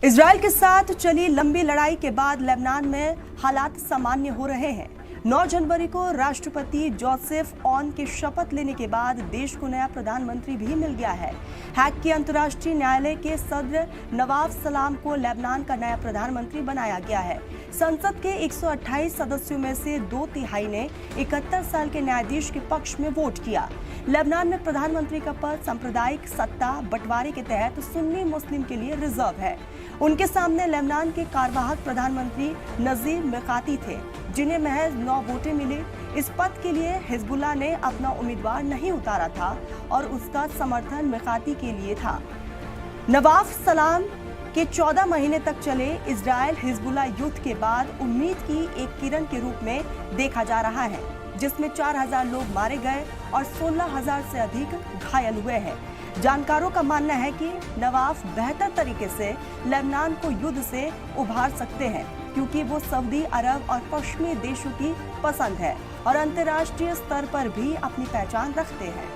Israel के साथ चली लंबी लड़ाई के बाद लेबनान में हालात सामान्य हो रहे हैं। 9 जनवरी को राष्ट्रपति जोसेफ ऑन के शपथ लेने के बाद देश को नया प्रधानमंत्री भी मिल गया है। हैग के अंतर्राष्ट्रीय न्यायालय के सदर नवाफ सलाम को लेबनान का नया प्रधानमंत्री बनाया गया है। संसद के 128 सदस्यों में से 2/3 ने 71 साल के न्यायाधीश के पक्ष में वोट किया। लेबनान में प्रधानमंत्री का पद सांप्रदायिक सत्ता बंटवारे के तहत सुन्नी मुस्लिम के लिए रिजर्व है। उनके सामने लेबनान के कार्यवाहक प्रधानमंत्री नजीब मिकाती थे, जिन्हें महज 9 वोटें मिली। इस पद के लिए हिजबुल्लाह ने अपना उम्मीदवार नहीं उतारा था और उसका समर्थन मिकाती के लिए था। नवाफ सलाम के 14 महीने तक चले इजरायल हिजबुल्लाह युद्ध के बाद उम्मीद की एक किरण के रूप में देखा जा रहा है, जिसमें 4000 लोग मारे गए और 16000 से अधिक घायल हुए हैं। जानकारों का मानना है कि नवाफ बेहतर तरीके से लेबनान को युद्ध से उभार सकते हैं, क्योंकि वो सऊदी अरब और पश्चिमी देशों की पसंद है और अंतर्राष्ट्रीय स्तर पर भी अपनी पहचान रखते हैं।